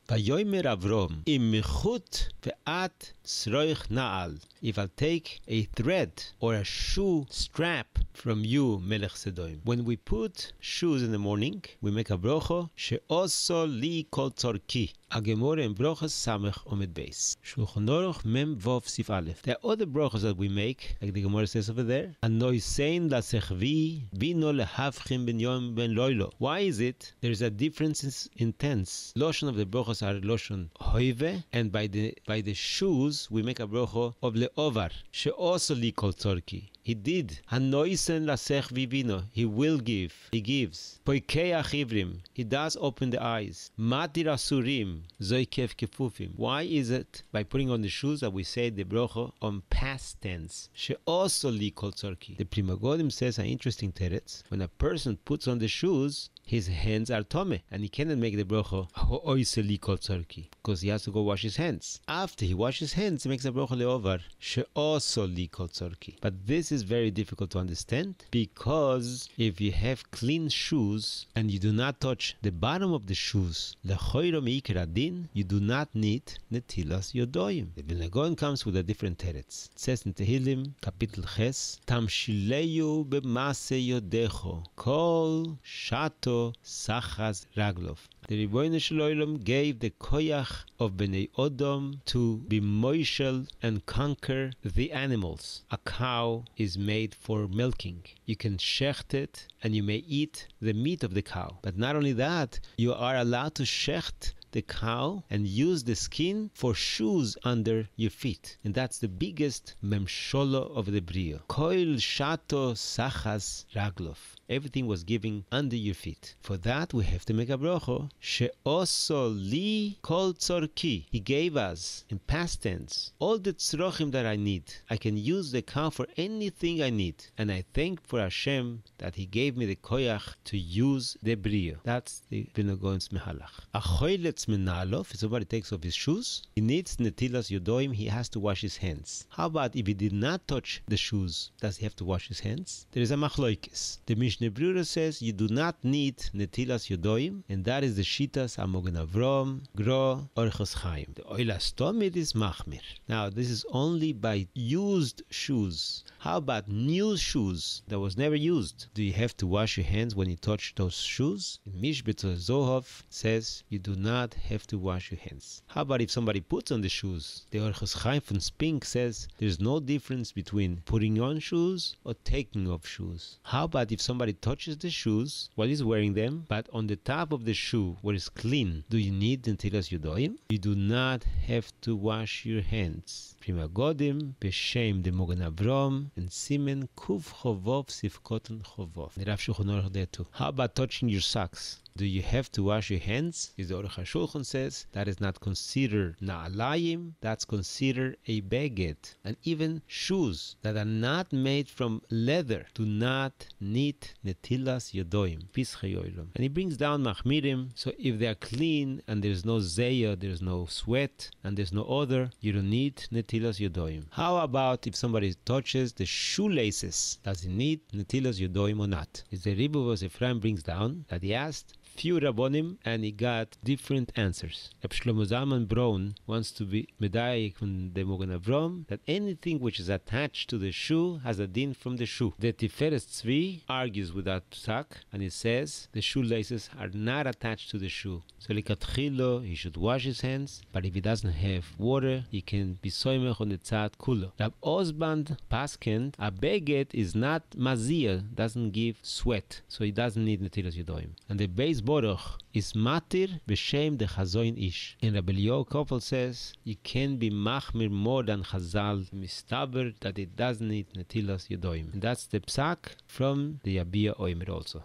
Vayomer Avrom, im michut ve'at sroich na'al. If I'll take a thread or a shoe strap from you, Melech Sedoim. When we put shoes in the morning, we make a brocho, she'oso li kol tzorki. A gemore in brochos samech omed beis. Shulchan Aruch mem vov sif aleph. There are other brochos that we make, like the gemore says over there. Anoisein la sechvi, bino lehavchim ben yom ben loilo. Why is it? There is a difference in tense. Loshon of the brochos are loshon hoive, and by the shoes we make a brocho of leovar, she'oso li kol tzorki. He did. Hanoisen lasech vivino. He will give. He gives. Poikei achivrim. He does open the eyes. Matir asurim. Zoikev kefufim. Why is it by putting on the shoes that we say the brocho on past tense? She'oso li kol tzorki. The Pri Megadim says an interesting teretz. When a person puts on the shoes, his hands are tome, and he cannot make the brocho ho'oise li kol tzorki, because he has to go wash his hands. After he washes his hands, he makes the brocho leovar she'oso li kol tzorki. But this is very difficult to understand, because if you have clean shoes and you do not touch the bottom of the shoes, lechoiro meikar adin, you do not need netilas yodoim. The Vilna Gaon comes with a different teretz. It says in Tehillim, Kapitel Ches, Tamshileyu b'mase yodecho, kol shato Sachas Raglov. The Ribono Shel Olam gave the koyach of Bnei Odom to be moishel and conquer the animals. A cow is made for milking. You can shecht it and you may eat the meat of the cow. But not only that, you are allowed to shecht the cow and use the skin for shoes under your feet. And that's the biggest memsholo of the brio. Koil shato sachas raglov. Everything was given under your feet. For that we have to make a brocho. She'oso li kol tzorki. He gave us, in past tense, all the tzrochim that I need. I can use the cow for anything I need. And I thank for Hashem that He gave me the koyach to use the brio. That's the Vilna Gaon's mehalach. A choyletz menalof, if somebody takes off his shoes, he needs netilas yodoim, he has to wash his hands. How about if he did not touch the shoes? Does he have to wash his hands? There is a machloikes. The Mishnah Brura says you do not need netilas yodoim, and that is the shitas Amogen Avrom, Gro, Orchos Chaim. The oilas tomid is machmir. Now this is only by used shoes. How about new shoes that was never used? Do you have to wash your hands when you touch those shoes? Mishbet Zohov says you do not have to wash your hands. How about if somebody puts on the shoes? The Orchos Chaim from Spink says there's no difference between putting on shoes or taking off shoes. How about if somebody touches the shoes while he's wearing them, but on the top of the shoe where it's clean, do you need netilas yodoim? You do not have to wash your hands. Pri Megadim, B'Shem the Mogen Avrom, and Simen Kuv Chovov Sifkoten Chovov. The Rav Shulchan Aruch there too. How about touching your socks? Do you have to wash your hands? The Aruch HaShulchan says that is not considered na'alayim, that's considered a beged. And even shoes that are not made from leather do not need netilas yodoim. Pischei olam. And he brings down machmirim, so if they are clean and there's no zeya, there's no sweat, and there's no odor, you don't need netilas yodoim. How about if somebody touches the shoelaces? Does he need netilas yodoim or not? It's the Rebbe Ephraim brings down that he asked few Rabbonim, and he got different answers. Reb Shlomo Zalman Braun wants to be medayik from the Mogen Avrom that anything which is attached to the shoe has a din from the shoe. The Tiferes Tzvi argues with that psak, and he says the shoelaces are not attached to the shoe. So likatchilo, he should wash his hands, but if he doesn't have water, he can be soymech on the tzad kulo. Rab Osband paskend, a beget is not mazir, doesn't give sweat, so he doesn't need netilas yodoim. And the base Boruch is matir b'shem de chazoin ish. And Rabbi Eliyahu Koppel says you can be machmir more than Chazal mistaber that it doesn't need netilas yodoim. And that's the psak from the Yabia Oimer also.